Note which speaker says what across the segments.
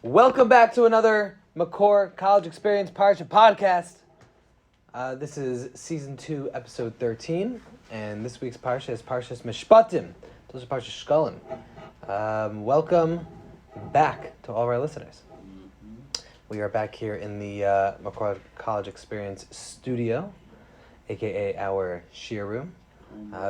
Speaker 1: Welcome back to another Makor College Experience Parsha podcast. This is Season 2, Episode 13, and this week's Parsha is Parshas Mishpatim. Those are Parshas Shekalim. Welcome back to all of our listeners. We are back here in the Makor College Experience studio, aka our shear room.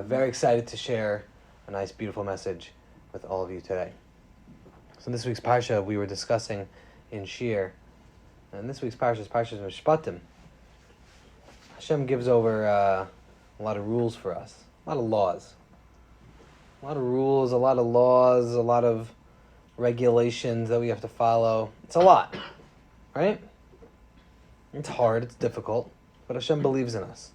Speaker 1: Very excited to share a nice, beautiful message with all of you today. So in this week's Parsha, we were discussing in Shir, and this week's Parsha is Parshas Mishpatim. Hashem gives over a lot of rules for us, a lot of laws. A lot of rules, a lot of laws, a lot of regulations that we have to follow. It's a lot, right? It's hard, it's difficult, but Hashem believes in us.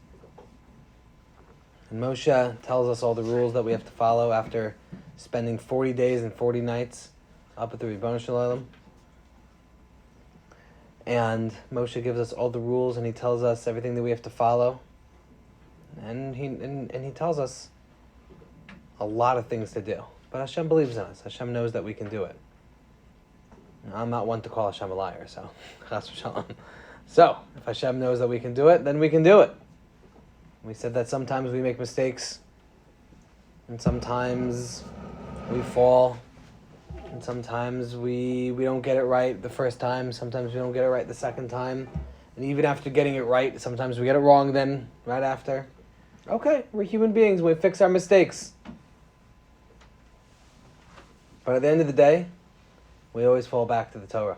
Speaker 1: And Moshe tells us all the rules that we have to follow after spending 40 days and 40 nights up at the Ribono Shel Olam. And Moshe gives us all the rules and he tells us everything that we have to follow. And he tells us a lot of things to do. But Hashem believes in us. Hashem knows that we can do it. I'm not one to call Hashem a liar, so chas v'shalom. So, if Hashem knows that we can do it, then we can do it. We said that sometimes we make mistakes, and sometimes we fall, and sometimes we don't get it right the first time, sometimes we don't get it right the second time, and even after getting it right, sometimes we get it wrong then, right after. Okay, we're human beings, we fix our mistakes. But at the end of the day, we always fall back to the Torah.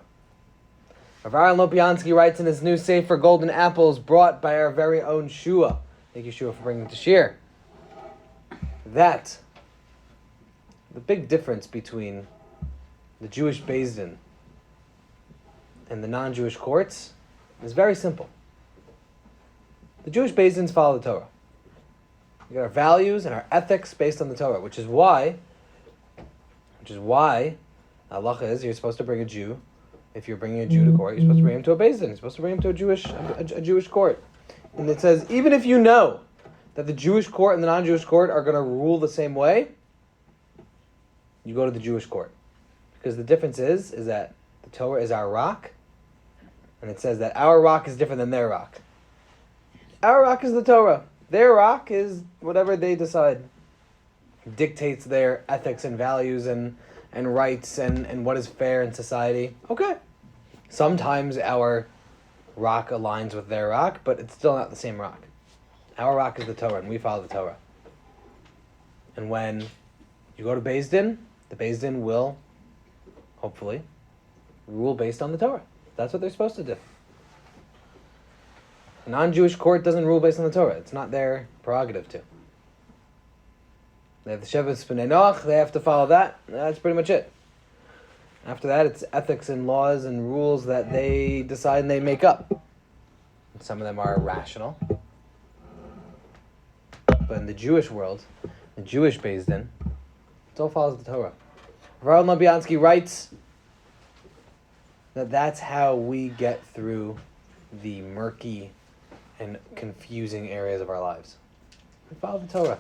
Speaker 1: Rav Aaron Lopiansky writes in his new Sefer Golden Apples, brought by our very own Shua. Thank you, Shua, for bringing it to shir. That the big difference between the Jewish Beis Din and the non-Jewish courts is very simple. The Jewish Beis Dins follow the Torah. We got our values and our ethics based on the Torah, which is why halacha is you're supposed to bring a Jew. If you're bringing a Jew to court, you're supposed to bring him to a Beis Din. You're supposed to bring him to a Jewish court. And it says, even if you know that the Jewish court and the non-Jewish court are going to rule the same way, you go to the Jewish court. Because the difference is that the Torah is our rock, and it says that our rock is different than their rock. Our rock is the Torah. Their rock is whatever they decide. Dictates their ethics and values and rights and what is fair in society. Okay. Sometimes our rock aligns with their rock, but it's still not the same rock. Our rock is the Torah, and we follow the Torah. And when you go to Beis Din, the Beis Din will, hopefully, rule based on the Torah. That's what they're supposed to do. A non-Jewish court doesn't rule based on the Torah. It's not their prerogative to. They have the Shevet B'nai Noach, they have to follow that. That's pretty much it. After that, it's ethics and laws and rules that they decide and they make up. Some of them are rational. But in the Jewish world, the Jewish Beis Din, it all follows the Torah. Rav Lopiansky writes that that's how we get through the murky and confusing areas of our lives. We follow the Torah.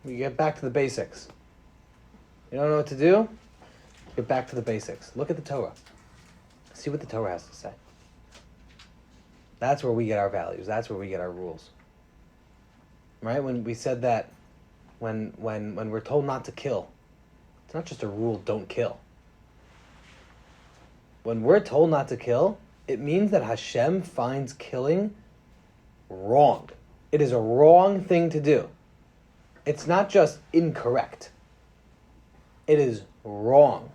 Speaker 1: We get back to the basics. You don't know what to do? Get back to the basics. Look at the Torah. See what the Torah has to say. That's where we get our values. That's where we get our rules. Right? When we said that when we're told not to kill, it's not just a rule, don't kill. When we're told not to kill, it means that Hashem finds killing wrong. It is a wrong thing to do. It's not just incorrect. It is wrong.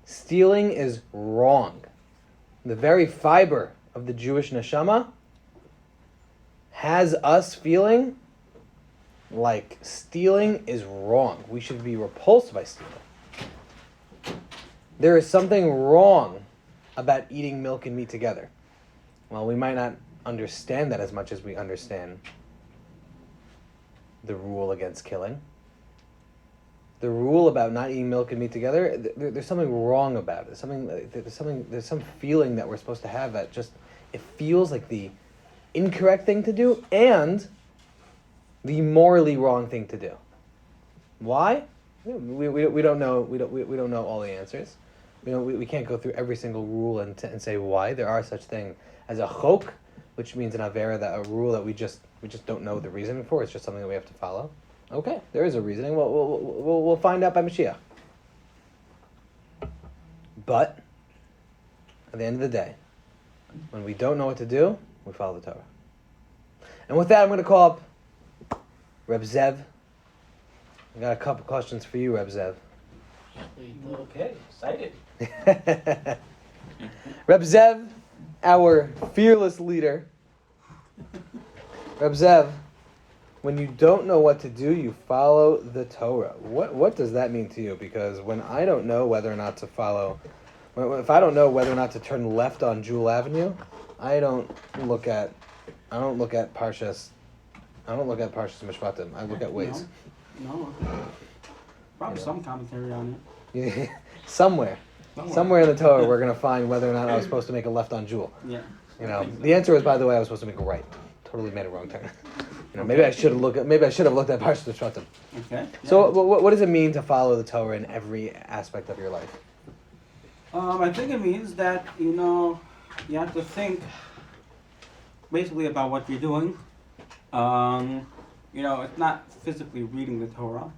Speaker 1: Stealing is wrong. The very fiber of the Jewish neshama has us feeling like stealing is wrong. We should be repulsed by stealing. There is something wrong about eating milk and meat together. Well, we might not understand that as much as we understand the rule against killing. The rule about not eating milk and meat together, there's something wrong about it. There's some feeling that we're supposed to have that just, it feels like the incorrect thing to do and the morally wrong thing to do. Why? We don't know we don't know all the answers. We can't go through every single rule and say why. There are such thing as a chok, which means an avera, that a rule that we just don't know the reasoning for. It's just something that we have to follow. Okay, there is a reasoning. We'll find out by Mashiach. But at the end of the day, when we don't know what to do, we follow the Torah. And with that, I'm going to call up Reb Zev. I got a couple questions for you, Reb Zev.
Speaker 2: Okay, excited.
Speaker 1: Reb Zev, our fearless leader. Reb Zev, when you don't know what to do, you follow the Torah. What does that mean to you? Because when I don't know whether or not to follow, if I don't know whether or not to turn left on Jewel Avenue, I don't look at Parshas. I don't look at Parshas Mishpatim. I look at ways.
Speaker 2: No. Probably some commentary on
Speaker 1: it. Somewhere in the Torah, we're gonna find whether or not I was supposed to make a left on Jewel.
Speaker 2: Yeah.
Speaker 1: The answer was, by the way, I was supposed to make a right. Totally made a wrong turn. Maybe I should have looked at Parshas Mishpatim.
Speaker 2: Okay.
Speaker 1: So, what does it mean to follow the Torah in every aspect of your life?
Speaker 2: I think it means that you have to think basically about what you're doing. It's not physically reading the Torah,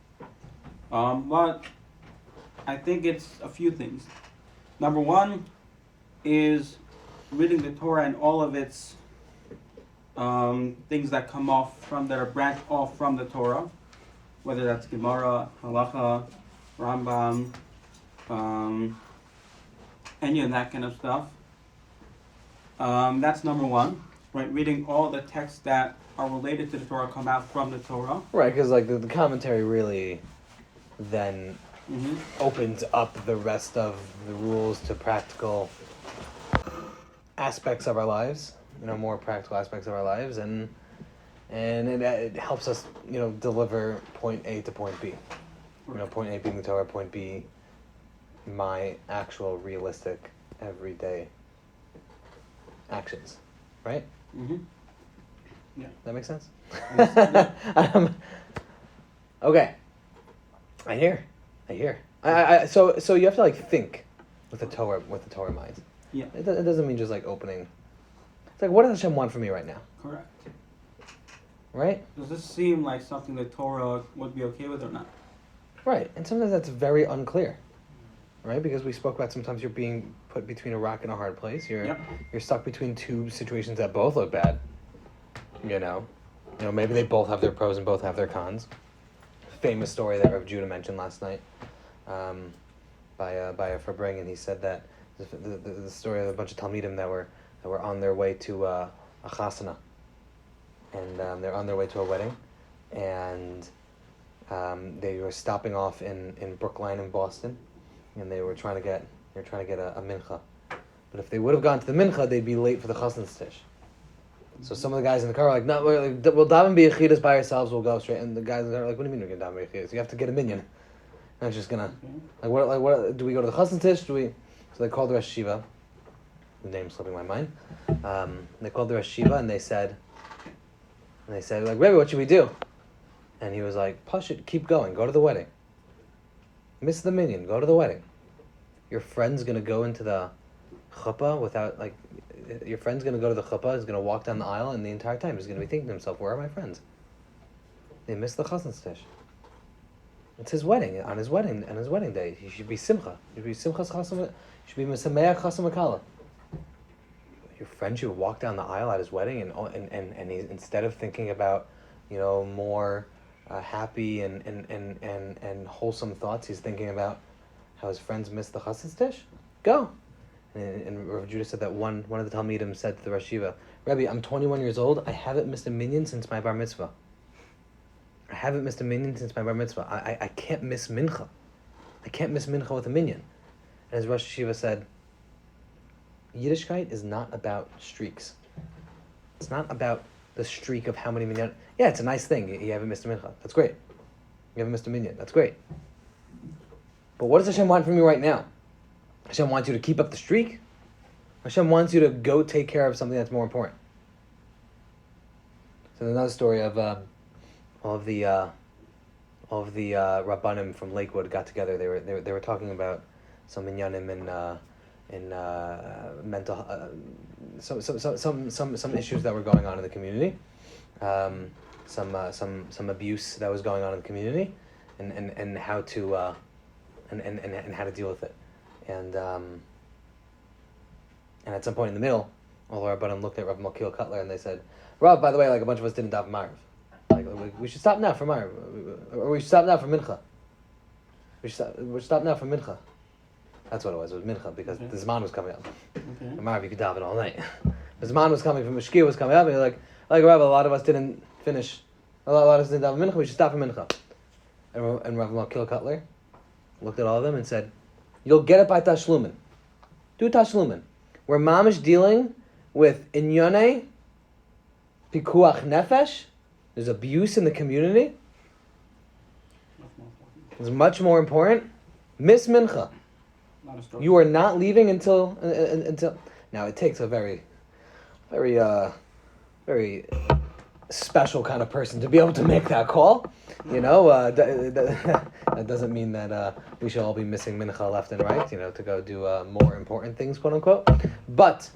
Speaker 2: but I think it's a few things. Number one is reading the Torah and all of its things that come that are branched off from the Torah, whether that's Gemara, Halacha, Rambam, any of that kind of stuff. That's number one, right? Reading all the texts that are related to the Torah come out from the Torah.
Speaker 1: Right, because the commentary really then opens up the rest of the rules to practical aspects of our lives, more practical aspects of our lives, and it helps us, deliver point A to point B. Point A being the Torah, point B, my actual realistic everyday actions, right?
Speaker 2: Mm-hmm. Yeah.
Speaker 1: That makes sense?
Speaker 2: Yes.
Speaker 1: Okay. I hear. So you have to think with the Torah mind.
Speaker 2: Yeah.
Speaker 1: It doesn't mean just opening. It's what does Hashem want from me right now?
Speaker 2: Correct.
Speaker 1: Right?
Speaker 2: Does this seem like something the Torah would be okay with or not?
Speaker 1: Right. And sometimes that's very unclear. Right? Because we spoke about sometimes you're being put between a rock and a hard place. You're stuck between two situations that both look bad. Maybe they both have their pros and both have their cons. Famous story that Rav Judah mentioned last night by a Farbring, and he said that the story of a bunch of Talmidim that were on their way to a chasana, and they're on their way to a wedding, and they were stopping off in Brookline in Boston, and they were trying to get a mincha, but if they would have gone to the mincha, they'd be late for the chasna stish. So some of the guys in the car were like, "No, we'll daven b'yechidas by ourselves. We'll go straight." And the guys in the car were like, "What do you mean we're gonna daven b'yechidas? You have to get a minyan." And I'm just gonna what? Do we go to the chasna tish? So they called the Rosh Shiva. The name's slipping my mind. They called the Rosh Shiva and they said, "Rebbe, what should we do?" And he was like, "Push it, keep going. Go to the wedding. Miss the minyan. Go to the wedding. Your friend's gonna go into the chuppah without Your friend's going to go to the chuppah, he's going to walk down the aisle, and the entire time he's going to be thinking to himself, where are my friends? They missed the chasna stish. It's his wedding. On his wedding day, he should be simcha. He should be simchas chasam. He should be mesameach chasam akala. Your friend should walk down the aisle at his wedding, and he's, instead of thinking about, more happy and wholesome thoughts, he's thinking about how his friends missed the chasna stish. Go. And Rav Judah said that one of the Talmidim said to the Rosh Yeshiva, "Rebbe, I'm 21 years old. I haven't missed a minyan since my bar mitzvah. I can't miss mincha. I can't miss mincha with a minyan." And as Rosh Yeshiva said, Yiddishkeit is not about streaks. It's not about the streak of how many minyan. Yeah, it's a nice thing. You haven't missed a mincha. That's great. You haven't missed a minyan. That's great. But what does Hashem want from you right now? Hashem wants you to keep up the streak. Hashem wants you to go take care of something that's more important. So there's another story of all all of the Rabbanim from Lakewood got together. They were talking about some inyanim in mental some issues that were going on in the community, some abuse that was going on in the community, and how to and how to deal with it, and at some point in the middle, all the Rabbanim looked at Rav Makil Cutler and they said, "Rav, by the way, like a bunch of us didn't daven Maariv. Like we should stop now for Maariv, or we should stop now for Mincha. We should stop now for Mincha." That's what it was. It was Mincha because the Zman was coming up.
Speaker 2: Okay.
Speaker 1: For Maariv, you could daven all night. The Zman was coming from Mishkia was coming up, and you're like Rav, a lot of us didn't finish. A lot of us didn't daven Mincha. We should stop for Mincha. And Rav Makil Cutler looked at all of them and said, "You'll get it by Tashlumin. Do Tashlumin. We're mamish dealing with inyone, pikuach nefesh. There's abuse in the community. It's much more important. Miss Mincha. You are not leaving until now. It takes a very special kind of person to be able to make that call. You know, that doesn't mean that we should all be missing mincha left and right. You know, to go do more important things, quote unquote. But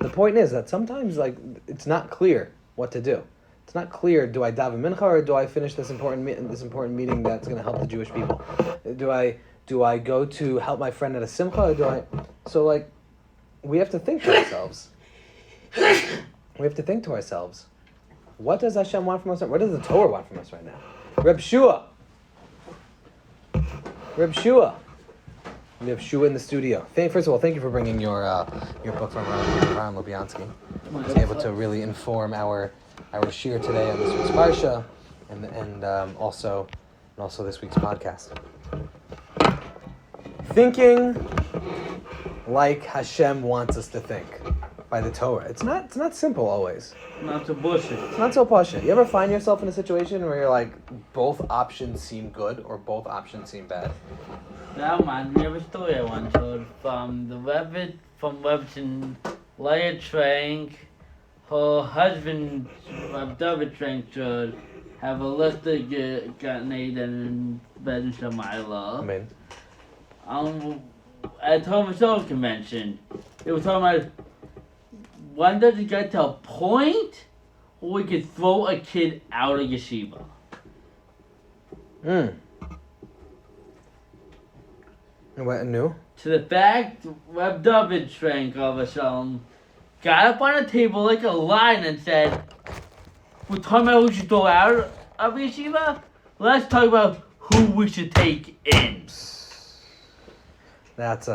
Speaker 1: the point is that sometimes, like, it's not clear what to do. It's not clear. Do I daven mincha or do I finish this important meeting that's going to help the Jewish people? Do I go to help my friend at a simcha or do I? So, like, we have to think to ourselves. We have to think to ourselves. What does Hashem want from us? What does the Torah want from us right now? Reb Shua. We have Shua in the studio. First of all, thank you for bringing your book from Aaron Lubiansky. It's able to really inform our shir today on this week's Parsha, and also this week's podcast. Thinking like Hashem wants us to think by the Torah. It's not simple always.
Speaker 2: Not so bullshit.
Speaker 1: It's not so bullshit. You ever find yourself in a situation where you're like, both options seem good or both options seem bad?
Speaker 3: That reminds me of a story I once heard from the Rebbe from Rebbetzin Leah Trank. Her husband, Reb David Trank, should have a list of Gan Eden and Ben Shamayla.
Speaker 1: Amen.
Speaker 3: At Home Soul Convention, it was talking about when does it get to a point where we could throw a kid out of yeshiva?
Speaker 1: And what new?
Speaker 3: To the fact, Reb David Trank of a Shalom got up on a table like a lion and said, "We're talking about who should throw out of yeshiva. Let's talk about who we should take in."
Speaker 1: That's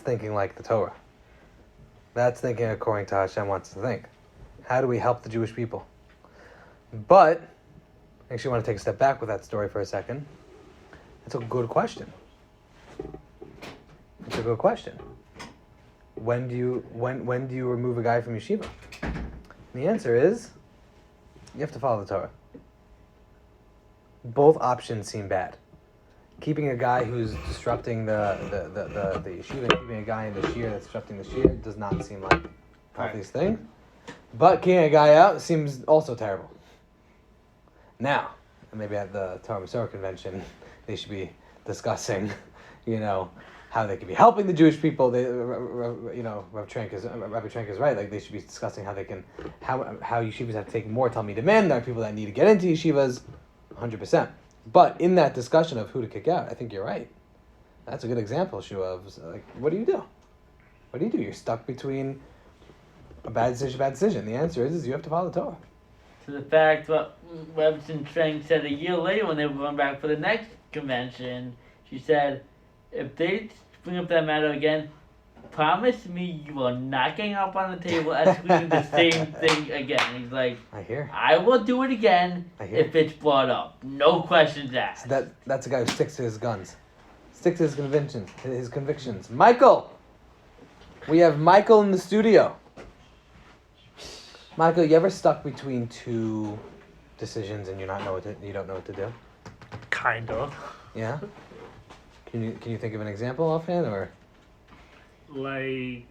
Speaker 1: thinking like the Torah. That's thinking according to how Hashem wants to think. How do we help the Jewish people? But I actually want to take a step back with that story for a second. That's a good question. It's a good question. When do you remove a guy from yeshiva? And the answer is, you have to follow the Torah. Both options seem bad. Keeping a guy who's disrupting the yeshiva, keeping a guy in the shir that's disrupting the shir does not seem like the healthiest thing. But kicking a guy out seems also terrible. Now, maybe at the Torah Masorah convention, they should be discussing, how they could be helping the Jewish people. Rabbi Trank is right. Like, they should be discussing how yeshivas have to take more Talmidei men. There are people that need to get into yeshivas, 100%. But in that discussion of who to kick out, I think you're right. That's a good example, Shua, of like, what do you do? What do you do? You're stuck between a bad decision. The answer is you have to follow the Torah.
Speaker 3: To the fact what Rebbetzin Trank said a year later when they were going back for the next convention, she said, if they bring up that matter again, promise me you are not getting up on the table and screaming the same thing again. He's like,
Speaker 1: I hear.
Speaker 3: I will do it again if it's brought up. No questions asked.
Speaker 1: So that's a guy who sticks to his guns. Sticks to his convictions. Michael! We have Michael in the studio. Michael, you ever stuck between two decisions and you don't know what to do?
Speaker 4: Kind of.
Speaker 1: Yeah? Can you think of an example offhand, or?
Speaker 4: Like,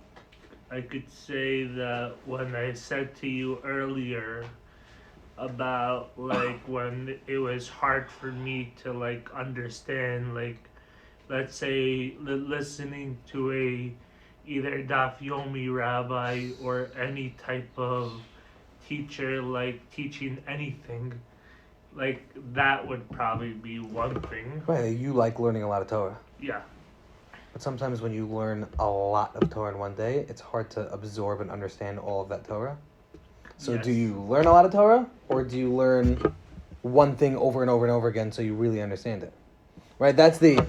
Speaker 4: I could say that when I said to you earlier about like when it was hard for me to like understand, like let's say listening to a either Daf Yomi rabbi or any type of teacher like teaching anything, like that would probably be one thing.
Speaker 1: Right, you like learning a lot of Torah.
Speaker 4: Yeah.
Speaker 1: But sometimes when you learn a lot of Torah in one day, it's hard to absorb and understand all of that Torah. So
Speaker 4: Yes.
Speaker 1: do you learn a lot of Torah, or do you learn one thing over and over and over again so you really understand it? Right, that's the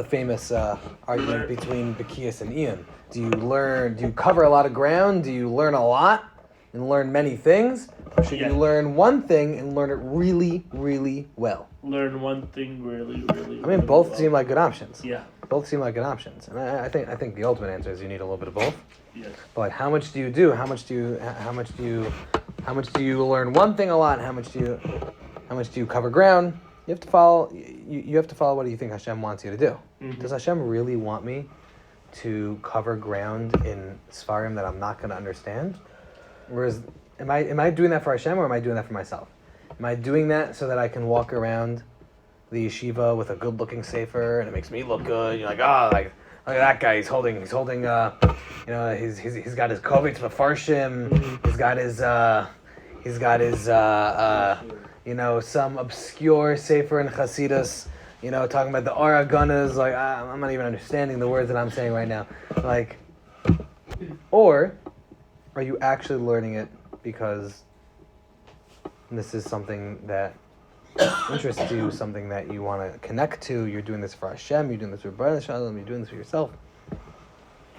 Speaker 1: famous argument between Bekias and Ian. Do you cover a lot of ground? Do you learn a lot and learn many things? Or should you learn one thing and learn it really, really well?
Speaker 4: Learn one thing really, really.
Speaker 1: I mean, both seem like good options.
Speaker 4: Yeah.
Speaker 1: Both seem like good options, and I think the ultimate answer is you need a little bit of both.
Speaker 4: Yes.
Speaker 1: But like, how much do you do? How much do you learn one thing a lot? How much do you cover ground? You have to follow. You have to follow what do you think Hashem wants you to do.
Speaker 4: Mm-hmm.
Speaker 1: Does Hashem really want me to cover ground in Sfarim that I'm not going to understand? Whereas, am I doing that for Hashem, or am I doing that for myself? Am I doing that so that I can walk around the yeshiva with a good-looking sefer and it makes me look good? You're like, oh, like look at that guy. He's holding. He's got his kovitz Mefarshim. He's got his some obscure sefer in Chasidus. Talking about the Araganas. Like, I'm not even understanding the words that I'm saying right now. Like, or are you actually learning it because this is something that interests you, something that you want to connect to? You're doing this for Hashem, you're doing this for Baruch Shalom, you're doing this for yourself.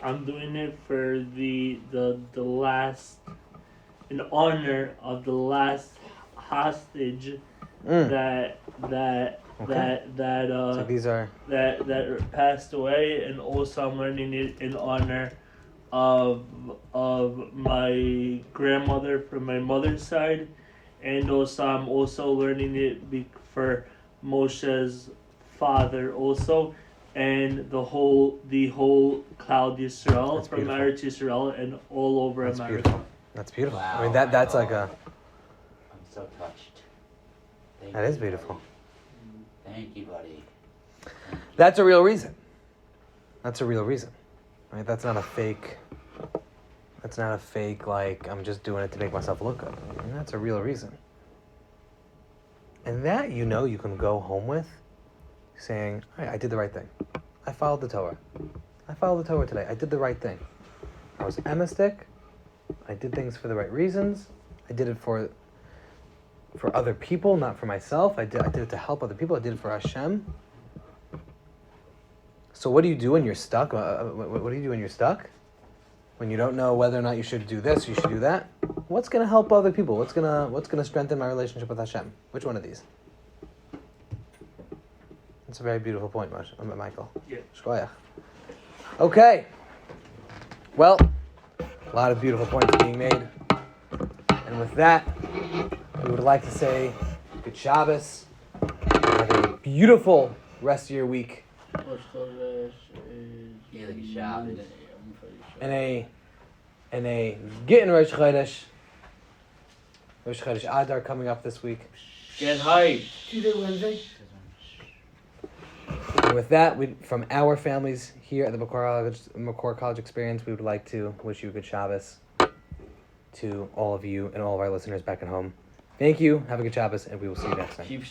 Speaker 4: I'm doing it for the last, in honor of the last hostage that
Speaker 1: So these are
Speaker 4: that passed away, and also I'm learning it in honor of my grandmother from my mother's side, and also I'm also learning it for Moshe's father also, and the whole Cloud Yisrael
Speaker 1: That's
Speaker 4: from
Speaker 1: beautiful.
Speaker 4: Eretz Yisrael and all over
Speaker 1: That's
Speaker 4: America.
Speaker 1: beautiful. That's beautiful.
Speaker 5: Wow,
Speaker 1: I mean that's like
Speaker 5: I'm so touched.
Speaker 1: that is beautiful.
Speaker 5: Thank you, buddy.
Speaker 1: That's a real reason. That's a real reason. Right? That's not a fake like I'm just doing it to make myself look good. I mean, that's a real reason. And that you can go home with saying, all right, I did the right thing. I followed the Torah. I followed the Torah today. I did the right thing. I was emistic. I did things for the right reasons. I did it for other people, not for myself. I did it to help other people. I did it for Hashem. So what do you do when you're stuck? What do you do when you're stuck? When you don't know whether or not you should do this, you should do that? What's going to help other people? What's gonna strengthen my relationship with Hashem? Which one of these? That's a very beautiful point, Michael.
Speaker 4: Yeah.
Speaker 1: Shkoyach. Okay. Well, a lot of beautiful points being made. And with that, we would like to say good Shabbos. Have a beautiful rest of your week.
Speaker 5: Yeah, like a shop.
Speaker 1: And a getting Rosh Chodesh Adar coming up this week.
Speaker 3: Get hyped.
Speaker 5: Tuesday, Wednesday.
Speaker 1: And with that, from our families here at the Makor College Experience, we would like to wish you a good Shabbos. To all of you and all of our listeners back at home. Thank you. Have a good Shabbos, and we will see you next time.
Speaker 3: Keep